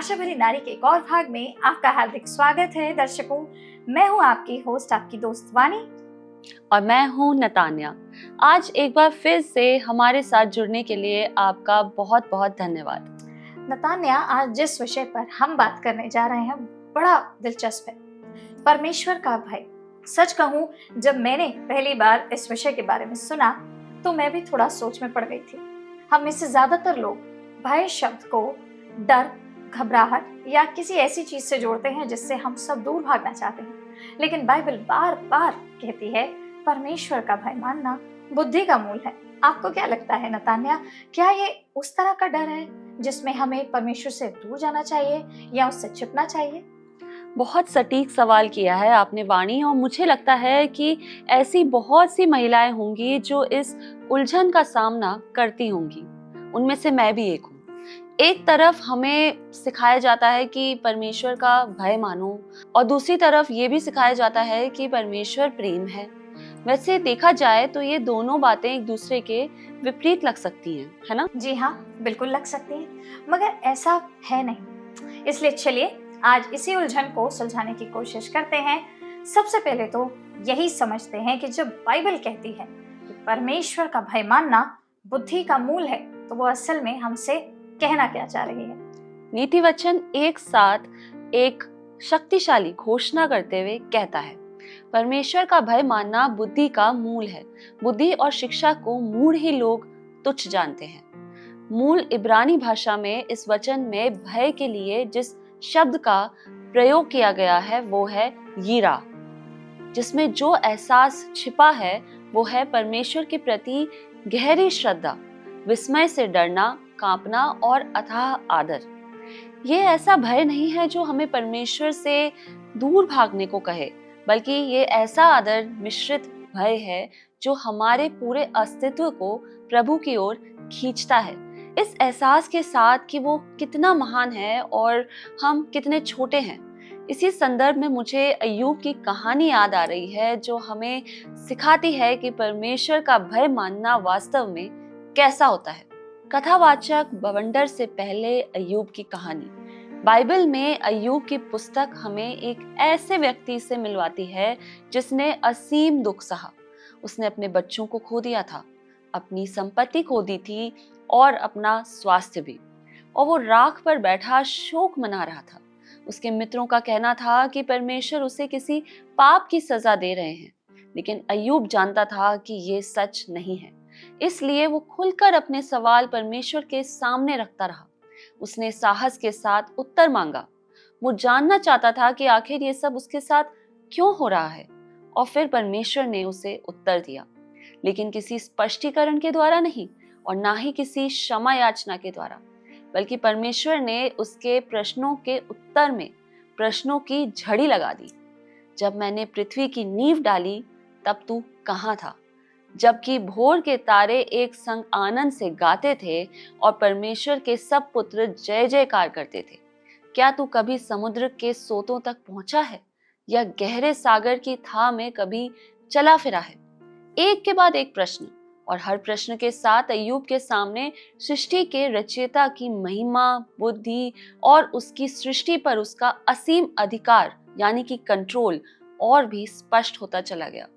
आशा भरी नारी के एक और भाग में आपका हार्दिक स्वागत है। दर्शकों, मैं हूं आपकी होस्ट, आपकी दोस्त वानी, और मैं हूं नतान्या। आज एक बार फिर से हमारे साथ जुड़ने के लिए आपका बहुत बहुत धन्यवाद। नतान्या, आज जिस विषय पर हम बात करने जा रहे हैं बड़ा दिलचस्प है, परमेश्वर का भय। सच कहूं, जब मैंने पहली बार इस विषय के बारे में सुना तो मैं भी थोड़ा सोच में पड़ गई थी। हम में से ज्यादातर लोग भय शब्द को डर, घबराहट या किसी ऐसी चीज से जोड़ते हैं जिससे हम सब दूर भागना चाहते हैं। लेकिन बाइबल बार बार कहती है परमेश्वर का भय मानना बुद्धि का मूल है। आपको क्या लगता है नतान्या, क्या ये उस तरह का डर है जिसमें हमें परमेश्वर से दूर जाना चाहिए या उससे छिपना चाहिए? बहुत सटीक सवाल किया है आपने वाणी, और मुझे लगता है कि ऐसी बहुत सी महिलाएं होंगी जो इस उलझन का सामना करती होंगी। उनमें से मैं भी एक हूँ। एक तरफ हमें सिखाया जाता है कि परमेश्वर का भय मानो, और दूसरी तरफ ये भी सिखाया जाता है कि परमेश्वर प्रेम है। वैसे देखा जाए तो ये दोनों बातें एक दूसरे के विपरीत लग सकती हैं, है ना? जी हाँ, बिल्कुल लग सकती है, मगर ऐसा है नहीं। इसलिए चलिए आज इसी उलझन को सुलझाने की कोशिश करते हैं। सबसे पहले तो यही समझते हैं कि जब बाइबल कहती है कि परमेश्वर का भय मानना बुद्धि का मूल है, तो वो असल में हमसे कहना क्या चाह रही है। नीति वचन एक साथ एक शक्तिशाली घोषणा करते हुए कहता है, परमेश्वर का भय मानना बुद्धि का मूल है। बुद्धि और शिक्षा को मूढ़ ही लोग तुच्छ जानते हैं। मूल इब्रानी भाषा में इस वचन में भय के लिए जिस शब्द का प्रयोग किया गया है वो है यीरा, जिसमें जो एहसास छिपा है वो है परमेश्वर के प्रति गहरी श्रद्धा, विस्मय से डरना, कांपना और अथाह आदर। ये ऐसा भय नहीं है जो हमें परमेश्वर से दूर भागने को कहे, बल्कि ये ऐसा आदर मिश्रित भय है जो हमारे पूरे अस्तित्व को प्रभु की ओर खींचता है, इस एहसास के साथ कि वो कितना महान है और हम कितने छोटे हैं। इसी संदर्भ में मुझे अय्यूब की कहानी याद आ रही है, जो हमें सिखाती है कि परमेश्वर का भय मानना वास्तव में कैसा होता है। कथावाचक बवंडर से पहले अय्यूब की कहानी। बाइबल में अय्यूब की पुस्तक हमें एक ऐसे व्यक्ति से मिलवाती है जिसने असीम दुख सहा। उसने अपने बच्चों को खो दिया था, अपनी संपत्ति खो दी थी और अपना स्वास्थ्य भी, और वो राख पर बैठा शोक मना रहा था। उसके मित्रों का कहना था कि परमेश्वर उसे किसी पाप की सजा दे रहे हैं, लेकिन अय्यूब जानता था कि ये सच नहीं है। इसलिए वो खुलकर अपने सवाल परमेश्वर के सामने रखता रहा। उसने साहस के साथ उत्तर मांगा। वो जानना चाहता था कि आखिर ये सब उसके साथ क्यों हो रहा है, और फिर परमेश्वर ने उसे उत्तर दिया, लेकिन किसी स्पष्टीकरण के द्वारा नहीं और ना ही किसी क्षमा याचना के द्वारा, बल्कि परमेश्वर ने उसके प्रश्नों के उत्तर में प्रश्नों की झड़ी लगा दी। जब मैंने पृथ्वी की नींव डाली तब तू कहाँ था, जबकि भोर के तारे एक संग आनंद से गाते थे और परमेश्वर के सब पुत्र जय जयकार करते थे? क्या तू कभी समुद्र के सोतों तक पहुंचा है या गहरे सागर की थाह में कभी चला फिरा है? एक के बाद एक प्रश्न, और हर प्रश्न के साथ अय्यूब के सामने सृष्टि के रचयिता की महिमा, बुद्धि और उसकी सृष्टि पर उसका असीम अधिकार यानी कि कंट्रोल और भी स्पष्ट होता चला गया।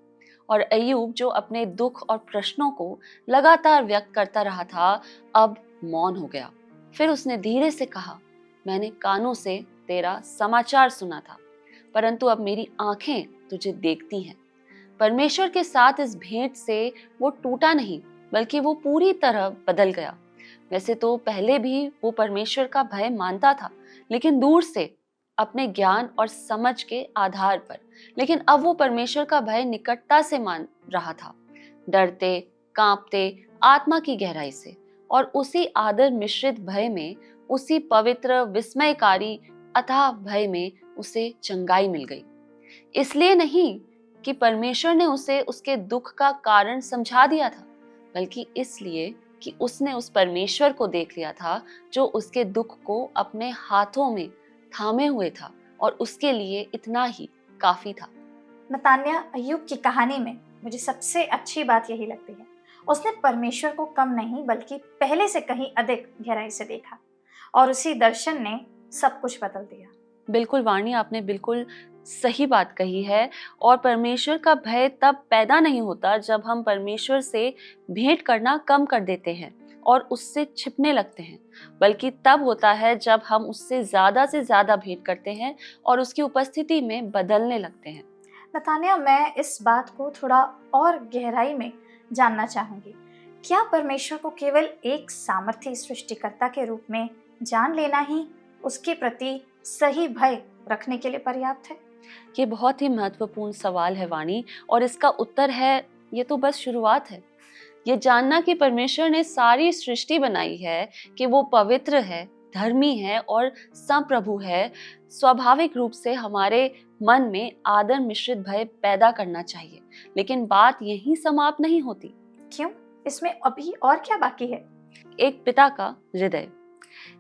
और अय्यूब, जो अपने दुख और प्रश्नों को लगातार व्यक्त करता रहा था, अब मौन हो गया। फिर उसने धीरे से कहा, मैंने कानों से तेरा समाचार सुना था, परंतु अब मेरी आंखें तुझे देखती हैं। परमेश्वर के साथ इस भेंट से वो टूटा नहीं, बल्कि वो पूरी तरह बदल गया। वैसे तो पहले भी वो परमेश्वर का भय मानता था, लेकिन दूर से, अपने ज्ञान और समझ के आधार पर। लेकिन अब वो परमेश्वर का भय निकटता से मान रहा था, डरते, कांपते, आत्मा की गहराई से। और उसी आदर मिश्रित भय में, उसी पवित्र विस्मयकारी अथाह भय में उसे चंगाई मिल गई। इसलिए नहीं कि परमेश्वर ने उसे उसके दुख का कारण समझा दिया था, बल्कि इसलिए कि उसने उस परमेश्वर को देख लिया था जो उसके दुख को अपने हाथों में थामे हुए था, और उसके लिए इतना ही काफी था। नतान्या, अय्यूब की कहानी में मुझे सबसे अच्छी बात यही लगती है, उसने परमेश्वर को कम नहीं बल्कि पहले से कहीं अधिक गहराई से देखा, और उसी दर्शन ने सब कुछ बदल दिया। बिल्कुल वाणी, आपने बिल्कुल सही बात कही है। और परमेश्वर का भय तब पैदा नहीं होता जब हम परमेश्वर से भेंट करना कम कर देते हैं और उससे छिपने लगते हैं, बल्कि तब होता है जब हम उससे ज़्यादा से ज़्यादा भेंट करते हैं और उसकी उपस्थिति में बदलने लगते हैं। नतानिया, मैं इस बात को थोड़ा और गहराई में जानना चाहूंगी। क्या परमेश्वर को केवल एक सामर्थी सृष्टिकर्ता के रूप में जान लेना ही उसके प्रति सही भय रखने के लिए पर्याप्त है? ये बहुत ही महत्वपूर्ण सवाल है वाणी, और इसका उत्तर है ये तो बस शुरुआत है। ये जानना कि परमेश्वर ने सारी सृष्टि बनाई है, कि वो पवित्र है, धर्मी है और संप्रभु है, स्वाभाविक रूप से हमारे मन में आदर मिश्रित भय पैदा करना चाहिए। लेकिन बात यहीं समाप्त नहीं होती। क्यों? इसमें अभी और क्या बाकी है? एक पिता का हृदय,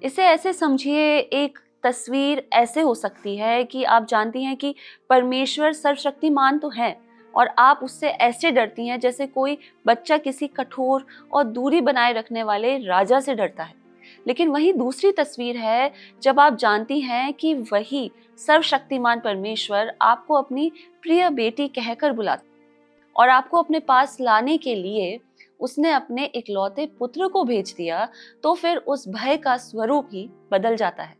इसे ऐसे समझिए, एक तस्वीर ऐसे हो सकती है कि आप जानती हैं कि परमेश्वर सर्वशक्तिमान तो है, और आप उससे ऐसे डरती हैं जैसे कोई बच्चा किसी कठोर और दूरी बनाए रखने वाले राजा से डरता है। लेकिन वही दूसरी तस्वीर है जब आप जानती हैं कि वही सर्वशक्तिमान परमेश्वर आपको अपनी प्रिय बेटी कहकर बुलाता और आपको अपने पास लाने के लिए उसने अपने इकलौते पुत्र को भेज दिया, तो फिर उस भय का स्वरूप ही बदल जाता है।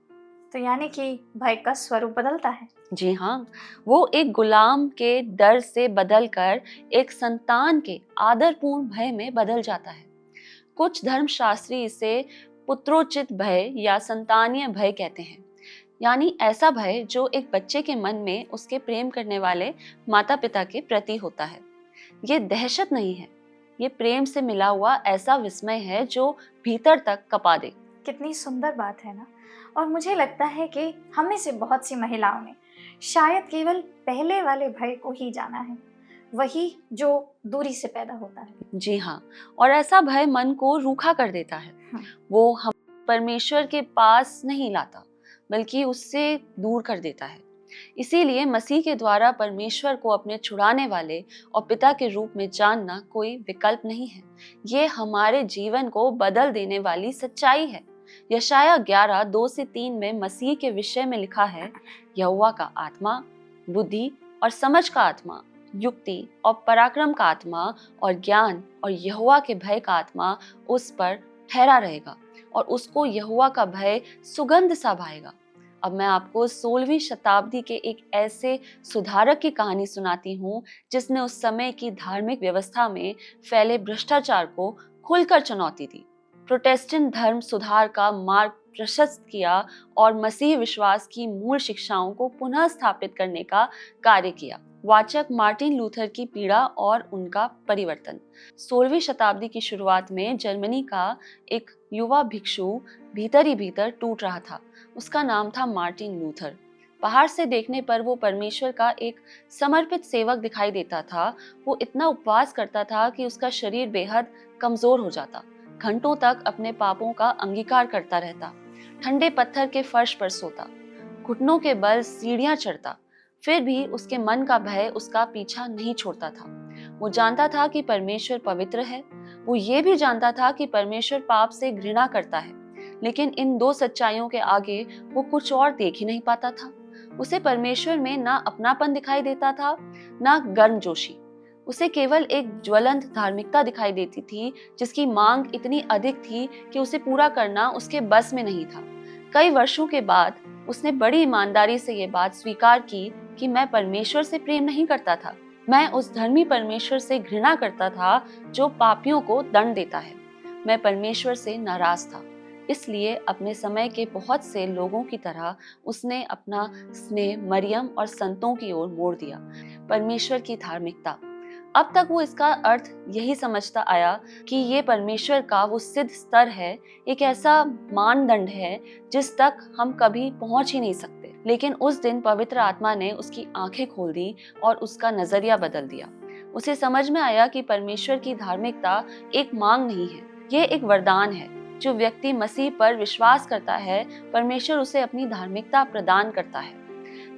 तो यानी कि भय का स्वरूप बदलता है। जी हाँ, वो एक गुलाम के डर से बदलकर एक संतान के आदरपूर्ण भय में बदल जाता है। कुछ धर्मशास्त्री इसे पुत्रोचित भय या संतानीय भय कहते हैं, यानी ऐसा भय जो एक बच्चे के मन में उसके प्रेम करने वाले माता पिता के प्रति होता है। ये दहशत नहीं है, ये प्रेम से मिला हुआ ऐसा विस्मय है जो भीतर तक कपा दे। कितनी सुंदर बात है ना। और मुझे लगता है कि हम में से बहुत सी महिलाओं ने शायद केवल पहले वाले भय को ही जाना है, वही जो दूरी से पैदा होता है। जी हाँ, और ऐसा भय मन को रूखा कर देता है। वो हम परमेश्वर के पास नहीं लाता, बल्कि उससे दूर कर देता है। इसीलिए मसीह के द्वारा परमेश्वर को अपने छुड़ाने वाले और पिता के रूप में जानना कोई विकल्प नहीं है। ये हमारे जीवन को बदल देने वाली सच्चाई है। यशाया 11:2-3 में मसीह के विषय में लिखा है, यहोवा का आत्मा, बुद्धि और समझ का आत्मा, युक्ति और पराक्रम का आत्मा और ज्ञान और यहोवा के भय का आत्मा उस पर ठहरा रहेगा, और उसको यहोवा का भय सुगंध सा भाएगा। अब मैं आपको 16वीं शताब्दी के एक ऐसे सुधारक की कहानी सुनाती हूँ जिसने उस समय की धार्मिक व्यवस्था में फैले भ्रष्टाचार को खुलकर चुनौती दी, प्रोटेस्टेंट धर्म सुधार का मार्ग प्रशस्त किया और मसीह विश्वास की मूल शिक्षाओं को पुनः स्थापित करने का कार्य किया। वाचक मार्टिन लूथर की पीड़ा और उनका परिवर्तन। 16वीं शताब्दी की शुरुआत में जर्मनी का एक युवा भिक्षु भीतर ही भीतर टूट रहा था। उसका नाम था मार्टिन लूथर। बाहर से देखने पर वो परमेश्वर का एक समर्पित सेवक दिखाई देता था। वो इतना उपवास करता था कि उसका शरीर बेहद कमजोर हो जाता, घंटों तक अपने पापों का अंगीकार करता रहता, ठंडे पत्थर के फर्श पर सोता, घुटनों के बल सीढ़ियां चढ़ता। फिर भी उसके मन का भय उसका पीछा नहीं छोड़ता था। वो जानता था कि परमेश्वर पवित्र है, वो ये भी जानता था कि परमेश्वर पाप से घृणा करता है, लेकिन इन दो सच्चाइयों के आगे वो कुछ और देख ही नहीं पाता था। उसे परमेश्वर में ना अपनापन दिखाई देता था, ना गर्मजोशी। उसे केवल एक ज्वलंत धार्मिकता दिखाई देती थी जिसकी मांग इतनी अधिक थी कि उसे पूरा करना उसके बस में नहीं था। कई वर्षों के बाद उसने बड़ी ईमानदारी से ये बात स्वीकार की कि मैं परमेश्वर से प्रेम नहीं करता था, मैं उस धर्मी परमेश्वर से घृणा करता था जो पापियों को दंड देता है। मैं परमेश्वर से नाराज था, इसलिए अपने समय के बहुत से लोगों की तरह उसने अपना स्नेह मरियम और संतों की ओर मोड़ दिया। परमेश्वर की धार्मिकता। अब तक वो इसका अर्थ यही समझता आया कि ये परमेश्वर का वो सिद्ध स्तर है, एक ऐसा मानदंड है जिस तक हम कभी पहुंच ही नहीं सकते। लेकिन उस दिन पवित्र आत्मा ने उसकी आंखें खोल दी और उसका नजरिया बदल दिया। उसे समझ में आया कि परमेश्वर की धार्मिकता एक मांग नहीं है, ये एक वरदान है। जो व्यक्ति मसीह पर विश्वास करता है, परमेश्वर उसे अपनी धार्मिकता प्रदान करता है।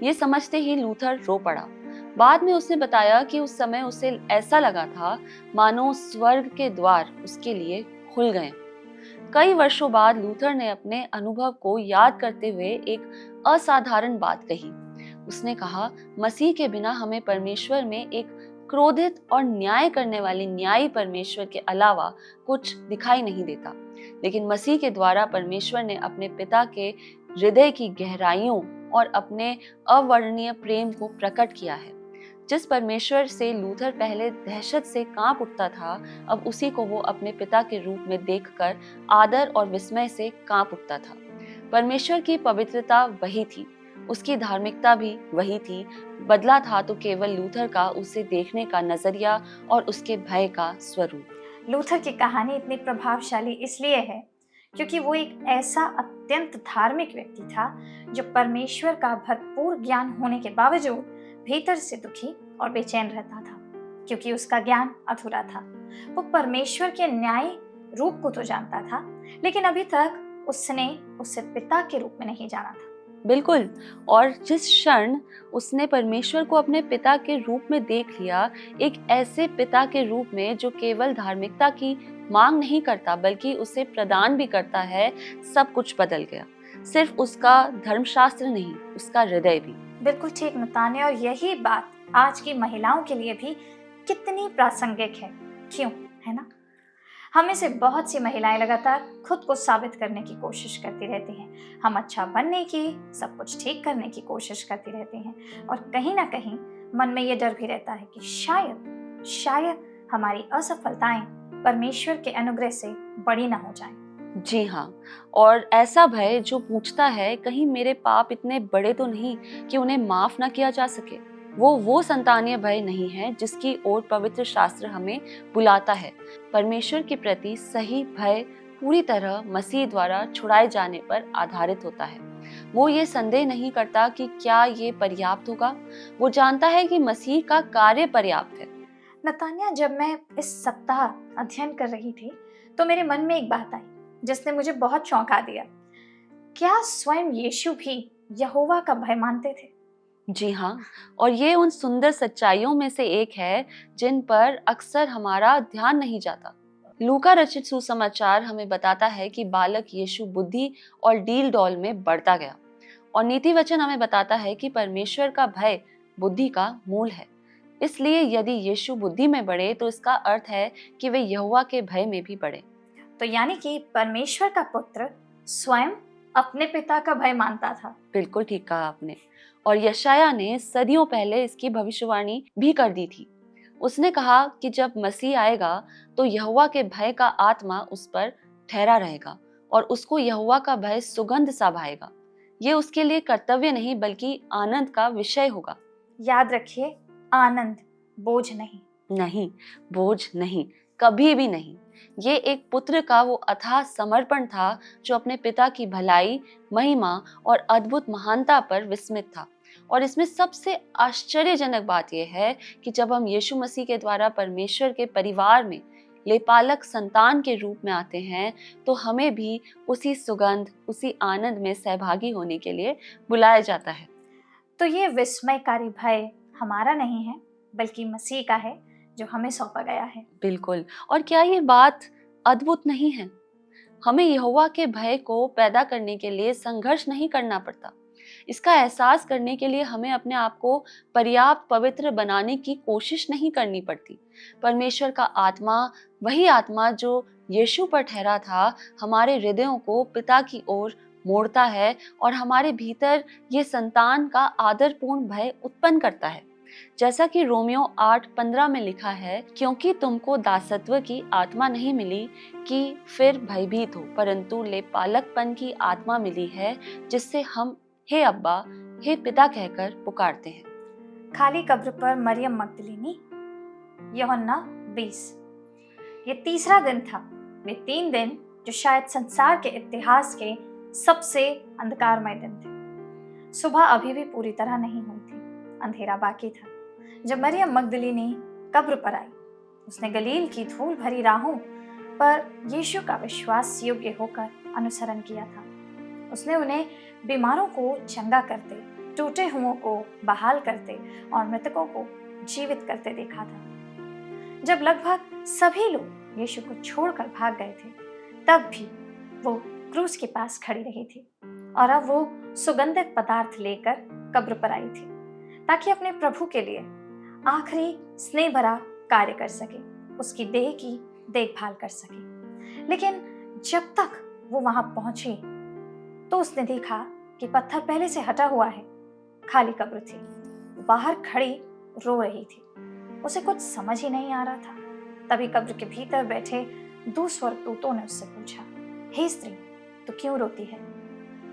ये समझते ही लूथर रो पड़ा। बाद में उसने बताया कि उस समय उसे ऐसा लगा था मानो स्वर्ग के द्वार उसके लिए खुल गए। कई वर्षों बाद लूथर ने अपने अनुभव को याद करते हुए एक असाधारण बात कही। उसने कहा, मसीह के बिना हमें परमेश्वर में एक क्रोधित और न्याय करने वाले न्यायी परमेश्वर के अलावा कुछ दिखाई नहीं देता। लेकिन मसीह के द्वारा परमेश्वर ने अपने पिता के हृदय की गहराइयों और अपने अवर्णनीय प्रेम को प्रकट किया है। जिस परमेश्वर से लूथर पहले दहशत से कांप उठता था, अब उसी को वो अपने पिता के रूप में देखकर आदर और विस्मय से कांप उठता था। परमेश्वर की पवित्रता वही थी, उसकी धार्मिकता भी वही थी। बदला था तो केवल लूथर का उसे देखने का नजरिया और उसके भय का स्वरूप। लूथर की कहानी इतनी प्रभावशाली इसलिए है क्योंकि वो एक ऐसा अत्यंत धार्मिक व्यक्ति था जो परमेश्वर का भरपूर ज्ञान होने के बावजूद भीतर से दुखी और बेचैन रहता था, क्योंकि उसका ज्ञान अधूरा था। वो परमेश्वर के न्याय रूप को तो जानता था, लेकिन अभी तक उसने उसे पिता के रूप में नहीं जाना था। बिल्कुल। और जिस क्षण उसने परमेश्वर को अपने पिता के रूप में देख लिया, एक ऐसे पिता के रूप में जो केवल धार्मिकता की मांग नहीं करता बल्कि उसे प्रदान भी करता है, सब कुछ बदल गया। सिर्फ उसका धर्मशास्त्र नहीं, उसका हृदय भी। बिल्कुल ठीक नतान्या, और यही बात आज की महिलाओं के लिए भी कितनी प्रासंगिक है। क्यों, है ना? हम में से बहुत सी महिलाएं लगातार खुद को साबित करने की कोशिश करती रहती हैं। हम अच्छा बनने की, सब कुछ ठीक करने की कोशिश करती रहती हैं, और कहीं ना कहीं मन में ये डर भी रहता है कि शायद हमारी असफलताएं परमेश्वर के अनुग्रह से बड़ी ना हो जाएं। जी हाँ, और ऐसा भय जो पूछता है, कहीं मेरे पाप इतने बड़े तो नहीं कि उन्हें माफ ना किया जा सके। वो संतानीय भय नहीं है जिसकी ओर पवित्र शास्त्र हमें बुलाता है। परमेश्वर के प्रति सही भय पूरी तरह मसीह द्वारा छुड़ाए जाने पर आधारित होता है। वो ये संदेह नहीं करता कि क्या ये पर्याप्त होगा। वो जानता है कि मसीह का कार्य पर्याप्त है। नतान्या, जब मैं इस सप्ताह अध्ययन कर रही थी तो मेरे मन में एक बात आई जिसने मुझे बहुत चौंका दिया। क्या स्वयं यीशु भी यहोवा का भय मानते थे? जी हाँ, और ये उन सुंदर सच्चाइयों में से एक है जिन पर अक्सर हमारा ध्यान नहीं जाता। लूका रचित सुसमाचार हमें बताता है कि बालक यीशु बुद्धि और डील डॉल में बढ़ता गया, और नीति वचन हमें बताता है कि परमेश्वर का भय बुद्धि का मूल है। इसलिए यदि यीशु बुद्धि में बढ़े तो इसका अर्थ है कि वे यहोवा के भय में भी बढ़े। तो यानी कि परमेश्वर का पुत्र स्वयं अपने पिता का भय मानता था। बिल्कुल ठीक कहा आपने। और यशाया ने सदियों पहले इसकी भविष्यवाणी भी कर दी थी। उसने कहा कि जब मसीह आएगा तो यहोवा के भय का आत्मा उस पर ठहरा रहेगा और उसको यहोवा का भय सुगंध सा भाएगा। ये उसके लिए कर्तव्य नहीं बल्कि आनंद का विषय होगा। याद रखिए, आनंद, बोझ नहीं। नहीं, बोझ नहीं, कभी भी नहीं। ये एक पुत्र का वो अथाह समर्पण था जो अपने पिता की भलाई, महिमा और अद्भुत महानता पर विस्मित था। और इसमें सबसे आश्चर्यजनक बात यह है कि जब हम यीशु मसीह के द्वारा परमेश्वर के परिवार में लेपालक संतान के रूप में आते हैं, तो हमें भी उसी सुगंध, उसी आनंद में सहभागी होने के लिए बुलाया जाता है। तो ये विस्मयकारी भय हमारा नहीं है बल्कि मसीह का है जो हमें सौंपा गया है। बिल्कुल। और क्या ये बात अद्भुत नहीं है? हमें यहोवा के भय को पैदा करने के लिए संघर्ष नहीं करना पड़ता। इसका एहसास करने के लिए हमें अपने आप को पर्याप्त पवित्र बनाने की कोशिश नहीं करनी पड़ती। परमेश्वर का आत्मा, वही आत्मा जो यीशु पर ठहरा था, हमारे हृदयों को पिता की ओर मोड़ता है और हमारे भीतर ये संतान का आदरपूर्ण भय उत्पन्न करता है। जैसा कि रोमियो 8:15 में लिखा है, क्योंकि तुमको दासत्व की आत्मा नहीं मिली कि फिर भयभीत हो, परंतु लेपालकपन की आत्मा मिली है जिससे हम हे अब्बा, हे पिता कहकर पुकारते हैं। खाली कब्र पर मरियम मगदलीनी, यूहन्ना 20। ये तीसरा दिन था। वे 3 दिन जो शायद संसार के इतिहास के सबसे अंधकारमय दिन थे। सुबह अभी भी पूरी तरह नहीं हुई थी, अंधेरा बाकी था जब मरियम मगदलीनी कब्र पर आई। उसने गलील की धूल भरी राहों पर यीशु का विश्वास योग्य होकर अनुसरण किया था। उसने उन्हें बीमारों को चंगा करते, टूटे हुओं को बहाल करते और मृतकों को जीवित करते देखा था। जब लगभग सभी लोग यीशु को छोड़कर भाग गए थे, तब भी वो क्रूस के पास खड़ी रही थी और अब वो सुगंधित पदार्थ लेकर कब्र पर आई थी ताकि अपने प्रभु के लिए आखिरी स्नेह भरा कार्य कर सके, उसकी देह की देखभाल कर सके। लेकिन जब तक वो वहां पहुंची तो उसने देखा कि पत्थर पहले से हटा हुआ है, खाली कब्र थी। बाहर खड़ी रो रही थी, उसे कुछ समझ ही नहीं आ रहा था। तभी कब्र के भीतर बैठे दो स्वर्गदूतों ने उससे पूछा, हे स्त्री, तू क्यों रोती है?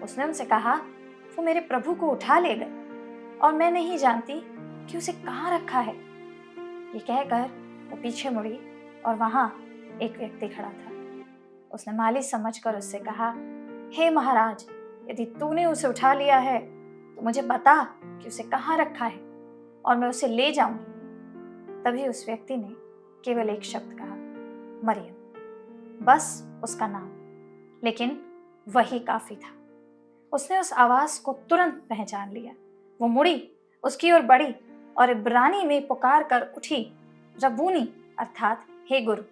उसने उनसे कहा, वो मेरे प्रभु को उठा ले गए और मैं नहीं जानती कि उसे कहाँ रखा है। ये कहकर वो पीछे मुड़ी और वहां एक व्यक्ति खड़ा था। उसने माली समझकर उससे कहा, हे महाराज, यदि तूने उसे उठा लिया है तो मुझे बता कि उसे कहाँ रखा है और मैं उसे ले जाऊंगी। तभी उस व्यक्ति ने केवल एक शब्द कहा, मरियम, बस उसका नाम, लेकिन वही काफी था। उसने उस आवाज को तुरंत पहचान लिया। वो मुड़ी, उसकी ओर बढ़ी और इब्रानी में पुकार कर उठी, रब्बूनी, अर्थात हे गुरु।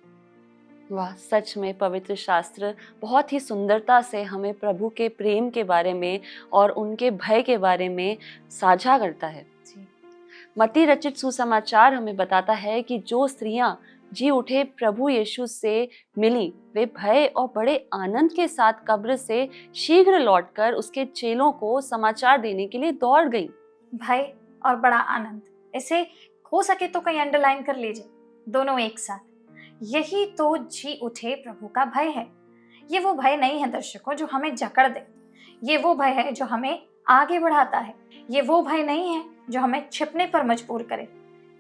वाह, सच में पवित्र शास्त्र बहुत ही सुंदरता से हमें प्रभु के प्रेम के बारे में और उनके भय के बारे में साझा करता है। मत्ती रचित सुसमाचार हमें बताता है कि जो स्त्रियां जी उठे प्रभु यीशु से मिली, वे भय और बड़े आनंद के साथ कब्र से शीघ्र लौटकर उसके चेलों को समाचार देने के लिए दौड़ गईं। भय और बड़ा आनंद, इसे हो सके तो कहीं अंडरलाइन कर लीजिए, दोनों एक साथ। यही तो जी उठे प्रभु का भय है। ये वो भय नहीं है दर्शकों जो हमें जकड़ दे, ये वो भय है जो हमें आगे बढ़ाता है। ये वो भय नहीं है जो हमें छिपने पर मजबूर करे।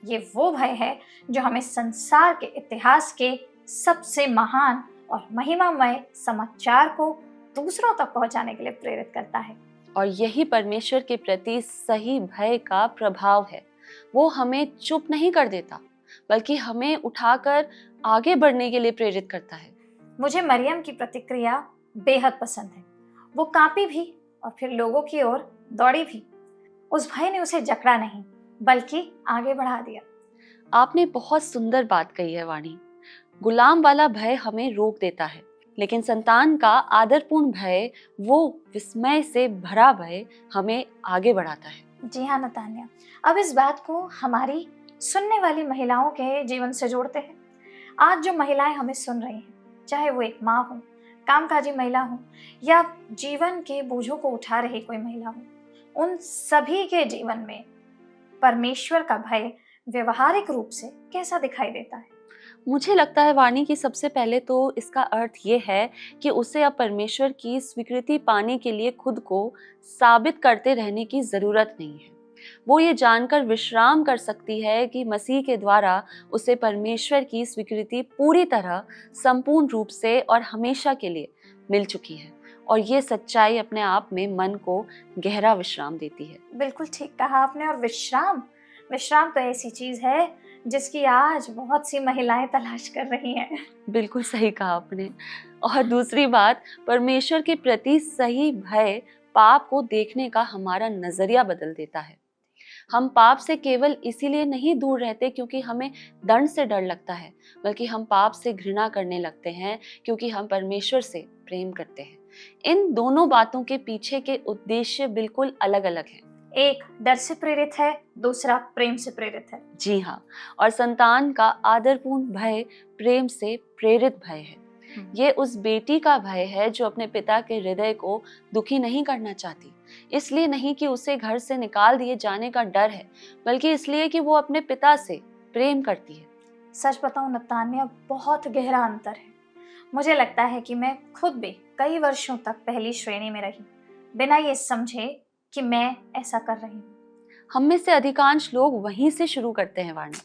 ये वो भय है जो हमें संसार के इतिहास के सबसे महान और महिमामय समाचार को दूसरों तक पहुंचाने के लिए प्रेरित करता है। और यही परमेश्वर के प्रति सही भय का प्रभाव है। वो हमें चुप नहीं कर देता, बल्कि हमें उठाकर आगे बढ़ने के लिए प्रेरित करता है। मुझे मरियम की प्रतिक्रिया बेहद पसंद है। वो कांपी भी और फिर लोगों की ओर दौड़ी भी। उस भय ने उसे जकड़ा नहीं, बल्कि आगे बढ़ा दिया। आपने बहुत सुंदर बात कही है वाणी। गुलाम वाला भय हमें रोक देता है, लेकिन संतान का आदरपूर्ण भय, वो विस्मय से भरा भय, हमें आगे बढ़ाता है। जी हाँ नतान्या, अब इस बात को हमारी सुनने वाली महिलाओं के जीवन से जोड़ते हैं। आज जो महिलाएं हमें सुन रही हैं, चाहे वो एक माँ हो, कामकाजी महिला हो या जीवन के बोझों को उठा रही कोई महिला हो, उन सभी के जीवन में परमेश्वर का भय व्यवहारिक रूप से कैसा दिखाई देता है? मुझे लगता है वाणी कि सबसे पहले तो इसका अर्थ ये है कि उसे अब परमेश्वर की स्वीकृति पाने के लिए खुद को साबित करते रहने की जरूरत नहीं है। वो ये जानकर विश्राम कर सकती है कि मसीह के द्वारा उसे परमेश्वर की स्वीकृति पूरी तरह, संपूर्ण रूप से और हमेशा के लिए मिल चुकी है। और ये सच्चाई अपने आप में मन को गहरा विश्राम देती है। बिल्कुल ठीक कहा आपने। और विश्राम विश्राम तो ऐसी चीज है जिसकी आज बहुत सी महिलाएं तलाश कर रही हैं। बिल्कुल सही कहा आपने। और दूसरी बात, परमेश्वर के प्रति सही भय पाप को देखने का हमारा नजरिया बदल देता है। हम पाप से केवल इसीलिए नहीं दूर रहते क्योंकि हमें दंड से डर लगता है, बल्कि हम पाप से घृणा करने लगते हैं क्योंकि हम परमेश्वर से प्रेम करते हैं। इन दोनों बातों के पीछे के उद्देश्य बिल्कुल अलग अलग हैं। एक डर से प्रेरित है, दूसरा प्रेम से प्रेरित है। जी हाँ, और संतान का आदरपूर्ण भय प्रेम से प्रेरित भय है। ये उस बेटी का भय है जो अपने पिता के हृदय को दुखी नहीं करना चाहती। इसलिए नहीं कि उसे घर से निकाल दिए जाने का डर है, बल्कि इसलिए कि वो अपने पिता से प्रेम करती है। सच बताऊं नतान्या, बहुत गहरा अंतर है। मुझे लगता है कि मैं खुद भी कई वर्षों तक पहली श्रेणी में रही, बिना ये समझे कि मैं ऐसा कर रही हूँ। हम में से अधिकांश लोग वहीं से शुरू करते हैं वाणी।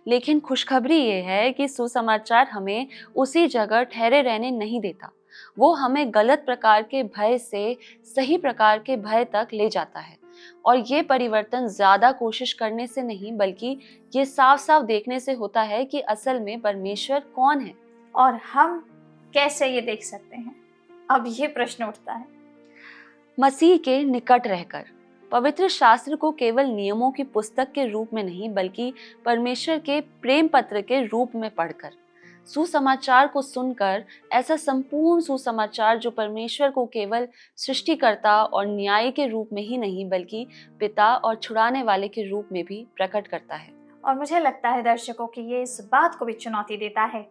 लेकिन खुशखबरी ये है कि सुसमाचार हमें उसी जगह ठहरे रहने नहीं देता। वो हमें गलत प्रकार के भय से सही प्रकार के भय तक ले जाता है। और ये परिवर्तन ज्यादा कोशिश करने से नहीं, बल्कि ये साफ साफ देखने से होता है कि असल में परमेश्वर कौन है। और हम कैसे ये देख सकते हैं? अब ये प्रश्न उठता है। मसीह के निकट रहकर, पवित्र शास्त्र को केवल नियमों की पुस्तक के रूप में नहीं, बल्कि परमेश्वर के प्रेम पत्र के रूप में पढ़कर। सुसमाचार को सुनकर, ऐसा संपूर्ण सुसमाचार जो परमेश्वर को केवल सृष्टिकर्ता और न्यायी के रूप में ही नहीं बल्कि पिता और छुड़ाने वाले के रूप में भी प्रकट करता है। और मुझे लगता है दर्शकों कि ये इस बात को भी चुनौती देता है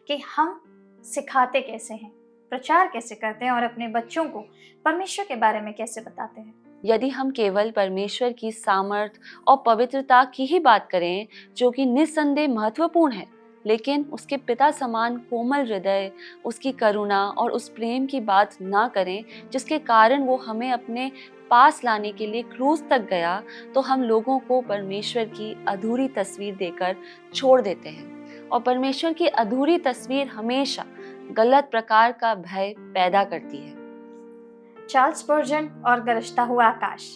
कि हम सिखाते कैसे हैं, प्रचार कैसे करते हैं और अपने बच्चों को परमेश्वर के बारे में कैसे बताते हैं। यदि हम केवल परमेश्वर की सामर्थ और पवित्रता की ही बात करें, जो कि निस्संदेह महत्वपूर्ण है, लेकिन उसके पिता समान कोमल हृदय, उसकी करुणा और उस प्रेम की बात ना करें जिसके कारण वो हमें अपने पास लाने के लिए क्रूस तक गया, तो हम लोगों को परमेश्वर की अधूरी तस्वीर देकर छोड़ देते हैं। और परमेश्वर की अधूरी तस्वीर हमेशा गलत प्रकार का भय पैदा करती है। चार्ल्स स्पर्जन और गरजता हुआ आकाश।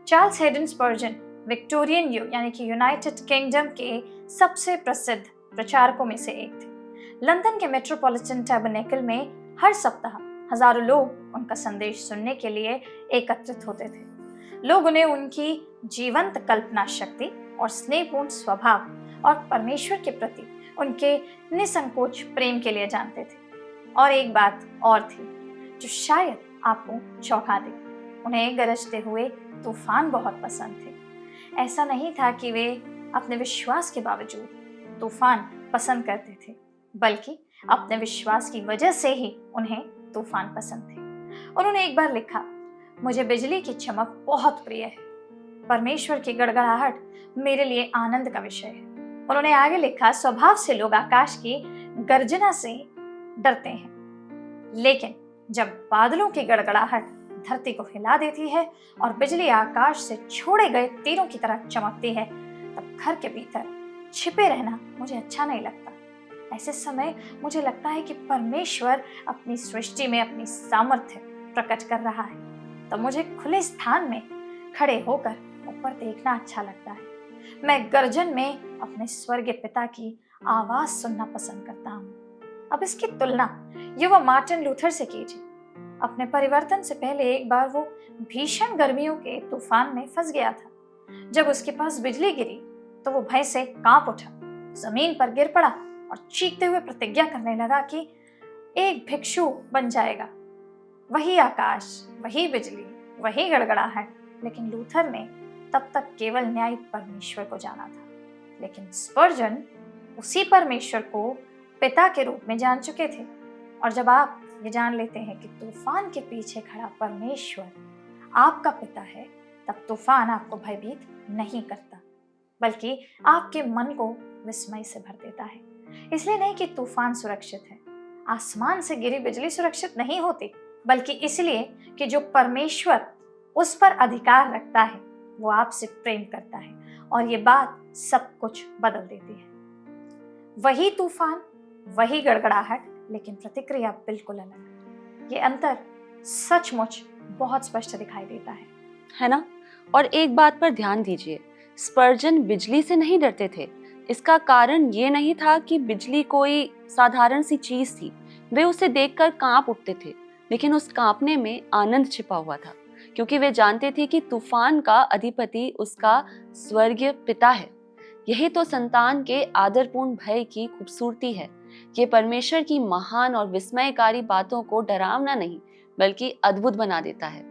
चार्ल्स हेडन स्पर्जन विक्टोरियन युग यानी कि यूनाइटेड किंगडम के सबसे प्रसिद्ध प्रचारकों में से एक थे। लंदन के मेट्रोपॉलिटन टैबरनेकल में हर सप्ताह हजारों लोग उनका संदेश सुनने के लिए एकत्रित होते थे। लोग उन्हें उनकी जीवंत कल्पना शक्ति और स्नेहपूर्ण स्वभाव और परमेश्वर के प्रति उनके निसंकोच प्रेम के लिए जानते थे। और एक बात और थी जो शायद आपको चौंका दे, उन्हें गरजते हुए तूफान बहुत पसंद थे। ऐसा नहीं था कि वे अपने विश्वास के बावजूद तूफान पसंद करते थे, बल्कि अपने विश्वास की वजह से ही उन्हें तूफान पसंद थे। उन्होंने एक बार लिखा, मुझे बिजली की चमक बहुत प्रिय है, परमेश्वर की गड़गड़ाहट मेरे लिए आनंद का विषय है। उन्होंने आगे लिखा, स्वभाव से लोग आकाश की गर्जना से डरते हैं, लेकिन जब बादलों की गड़गड़ाहट धरती को हिला देती है और बिजली आकाश से छोड़े गए तीरों की तरह चमकती है, तब घर के भीतर छिपे रहना मुझे अच्छा नहीं लगता। ऐसे समय मुझे लगता है कि परमेश्वर अपनी सृष्टि में अपनी सामर्थ्य प्रकट कर रहा है, तो मुझे खुले स्थान में खड़े होकर ऊपर देखना अच्छा लगता है। मैं गर्जन में अपने स्वर्गीय पिता की आवाज सुनना पसंद करता हूँ। अब इसकी तुलना युवा मार्टिन लूथर से कीजिए। अपने परिवर्तन से पहले एक बार वो भीषण गर्मियों के तूफान में फंस गया था। जब उसके पास बिजली गिरी तो वो भय से कांप उठा, जमीन पर गिर पड़ा और चीखते हुए प्रतिज्ञा करने लगा कि एक भिक्षु बन जाएगा। वही आकाश, वही बिजली, वही गड़गड़ाहट। लेकिन लूथर ने तब तक केवल न्यायी परमेश्वर को जाना था, लेकिन स्पर्जन उसी परमेश्वर को पिता के रूप में जान चुके थे। और जब आप ये जान लेते हैं कि तूफान के पीछे खड़ा परमेश्वर आपका पिता है, तब तूफान आपको भयभीत नहीं करता, बल्कि आपके मन को विस्मय से भर देता है। इसलिए नहीं कि तूफान सुरक्षित है, आसमान से गिरी बिजली सुरक्षित नहीं होती, बल्कि इसलिए कि जो परमेश्वर उस पर अधिकार रखता है वो आपसे प्रेम करता है, और ये बात सब कुछ बदल देती है। वही तूफान, वही गड़गड़ाहट, लेकिन प्रतिक्रिया बिल्कुल अलग। ये अंतर सचमुच बहुत स्पष्ट दिखाई देता है ना? और एक बात पर ध्यान दीजिए, स्पर्जन बिजली से नहीं डरते थे। इसका कारण ये नहीं था कि बिजली कोई साधारण सी चीज थी। वे उसे देखकर कांप उठते थे, लेकिन उस कांपने में आनंद छिपा हुआ था, क्योंकि वे जानते थे कि तूफान का अधिपति उसका स्वर्गीय पिता है। यही तो संतान के आदरपूर्ण भय की खूबसूरती है। ये परमेश्वर की महान और विस्मयकारी बातों को डरावना नहीं बल्कि अद्भुत बना देता है।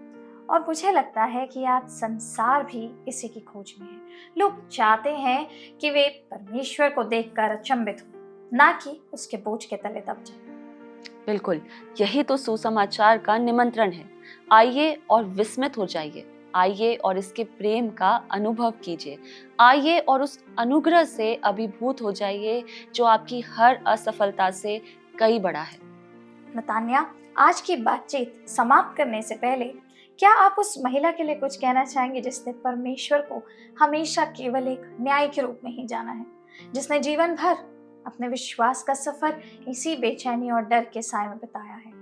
और मुझे लगता है कि आज संसार भी इसी की खोज में है। लोग चाहते हैं कि वे परमेश्वर को देखकर अचंभित हो, ना कि उसके बोझ के तले दब जाएं। बिल्कुल, यही तो सुसमाचार का निमंत्रण है। आइए और विस्मित हो जाइए, आइए और इसके प्रेम का अनुभव कीजिए, आइए और उस अनुग्रह से अभिभूत हो जाइए जो आपकी हर असफलता से कई बड़ा है। नतान्या, आज की बातचीत समाप्त करने से पहले क्या आप उस महिला के लिए कुछ कहना चाहेंगे जिसने परमेश्वर को हमेशा केवल एक न्याय के रूप में ही जाना है, जिसने जीवन भर अपने विश्वास का सफर इसी बेचैनी और डर के साए में बिताया है?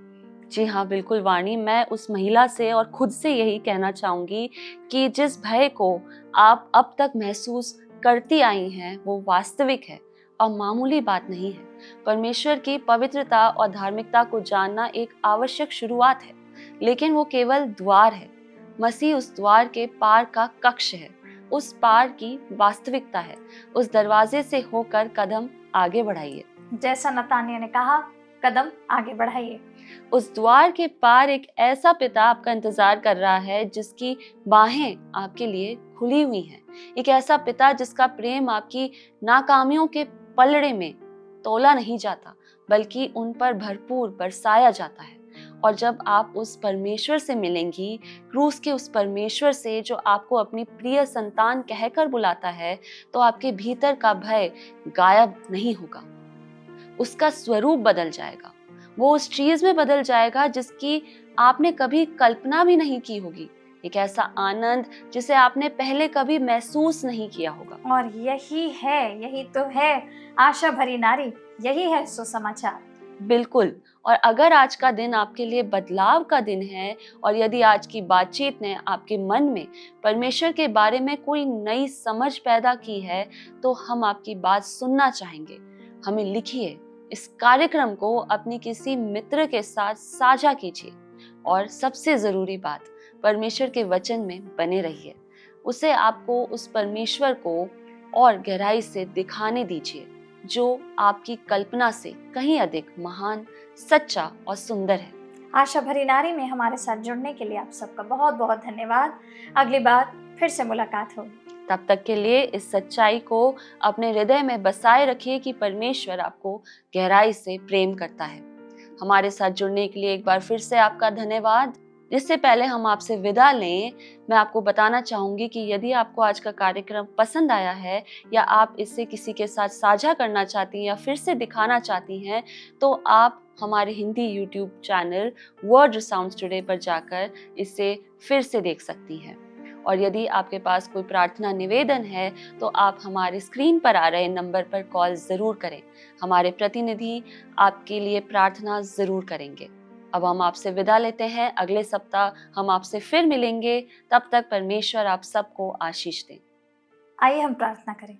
जी हाँ, बिल्कुल वाणी, मैं उस महिला से और खुद से यही कहना चाहूंगी कि जिस भय को आप अब तक महसूस करती आई हैं वो वास्तविक है और मामूली बात नहीं है। परमेश्वर की पवित्रता और धार्मिकता को जानना एक आवश्यक शुरुआत है, लेकिन वो केवल द्वार है। मसीह उस द्वार के पार का कक्ष है, उस पार की वास्तविकता है। उस दरवाजे से होकर कदम आगे बढ़ाइए। जैसा नतानिया ने कहा, कदम आगे बढ़ाइए। उस द्वार के पार एक ऐसा पिता आपका इंतजार कर रहा है जिसकी बाहें आपके लिए खुली हुई हैं। एक ऐसा पिता जिसका प्रेम आपकी नाकामियों के पलड़े में तोला नहीं जाता, बल्कि उन पर भरपूर बरसाया जाता है। और जब आप उस परमेश्वर से मिलेंगी, क्रूस के उस परमेश्वर से जो आपको अपनी प्रिय संतान कहकर बुलाता है, तो आपके भीतर का भय गायब नहीं होगा। उसका स्वरूप बदल जाएगा। वो उस चीज में बदल जाएगा जिसकी आपने कभी कल्पना भी नहीं की होगी। एक ऐसा आनंद जिसे आपने पहले कभी महसूस नहीं किया होगा। और यही तो है आशा भरी नारी, यही है सुसमाचार। बिल्कुल। और अगर आज का दिन आपके लिए बदलाव का दिन है, और यदि आज की बातचीत ने आपके मन में परमेश्वर के बारे में कोई नई समझ पैदा की है, तो हम आपकी बात सुनना चाहेंगे। हमें लिखिए, इस कार्यक्रम को अपनी किसी मित्र के साथ साझा कीजिए, और सबसे जरूरी बात, परमेश्वर के वचन में बने रहिए। उसे आपको उस परमेश्वर को और गहराई से दिखाने दीजिए जो आपकी कल्पना से कहीं अधिक महान, सच्चा और सुंदर है। आशा भरी नारी में हमारे साथ जुड़ने के लिए आप सबका बहुत बहुत धन्यवाद। अगली बार फिर से मुलाकात होगी। तब तक के लिए इस सच्चाई को अपने हृदय में बसाए रखिए कि परमेश्वर आपको गहराई से प्रेम करता है। हमारे साथ जुड़ने के लिए एक बार फिर से आपका धन्यवाद। इससे पहले हम आपसे विदा लें, मैं आपको बताना चाहूंगी कि यदि आपको आज का कार्यक्रम पसंद आया है, या आप इसे किसी के साथ साझा करना चाहती हैं या फिर से दिखाना चाहती हैं, तो आप हमारे Hindi YouTube channel word sounds today पर जाकर इसे फिर से देख सकती हैं। और यदि आपके पास कोई प्रार्थना निवेदन है, तो आप हमारे स्क्रीन पर आ रहे नंबर पर कॉल जरूर करें। हमारे प्रतिनिधि आपके लिए प्रार्थना जरूर करेंगे। अब हम आपसे विदा लेते हैं। अगले सप्ताह हम आपसे फिर मिलेंगे। तब तक परमेश्वर आप सबको आशीष दें। आइए हम प्रार्थना करें।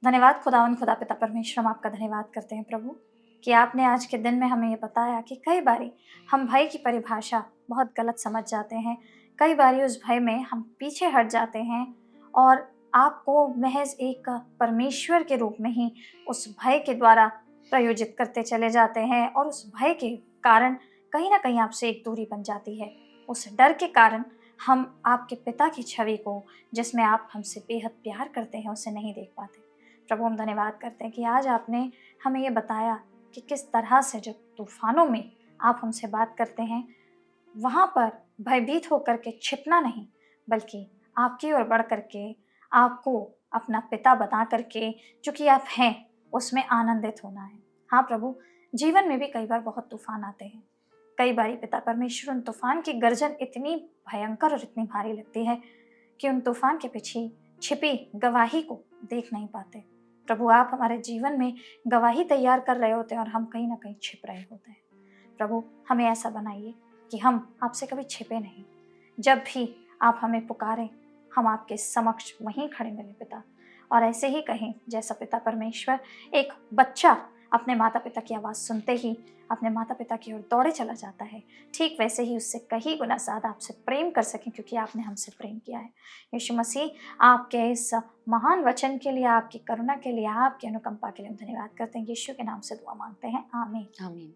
धन्यवाद खुदावन खुदा पिता परमेश्वर, हम आपका धन्यवाद करते हैं प्रभु कि आपने आज के दिन में हमें ये बताया कि कई बारी हम भय की परिभाषा बहुत गलत समझ जाते हैं। कई बारी उस भय में हम पीछे हट जाते हैं और आपको महज एक परमेश्वर के रूप में ही उस भय के द्वारा प्रयोजित करते चले जाते हैं, और उस भय के कारण कहीं ना कहीं आपसे एक दूरी बन जाती है। उस डर के कारण हम आपके पिता की छवि को, जिसमें आप हमसे बेहद प्यार करते हैं, उसे नहीं देख पाते। प्रभु, हम धन्यवाद करते हैं कि आज आपने हमें ये बताया कि किस तरह से जब तूफानों में आप हमसे बात करते हैं, वहाँ पर भयभीत होकर के छिपना नहीं, बल्कि आपकी ओर बढ़ करके आपको अपना पिता बता करके जो कि आप हैं उसमें आनंदित होना है। हाँ प्रभु, जीवन में भी कई बार बहुत तूफान आते हैं। कई बार पिता परमेश्वर उन तूफान की गर्जन इतनी भयंकर और इतनी भारी लगती है कि उन तूफान के पीछे छिपी गवाही को देख नहीं पाते। प्रभु, आप हमारे जीवन में गवाही तैयार कर रहे होते हैं और हम कहीं ना कहीं छिप रहे होते हैं। प्रभु, हमें ऐसा बनाइए कि हम आपसे कभी छिपे नहीं। जब भी आप हमें पुकारें, हम आपके समक्ष वहीं खड़े मिले पिता, और ऐसे ही कहें जैसा पिता परमेश्वर एक बच्चा अपने माता पिता की आवाज़ सुनते ही अपने माता पिता की ओर दौड़े चला जाता है, ठीक वैसे ही उससे कहीं गुना ज़्यादा आपसे प्रेम कर सकें, क्योंकि आपने हमसे प्रेम किया है। यीशु मसीह, आपके इस महान वचन के लिए, आपकी करुणा के लिए, आपकी अनुकंपा के लिए हम धन्यवाद करते हैं। यीशु के नाम से दुआ मांगते हैं, आमीन। आमीन।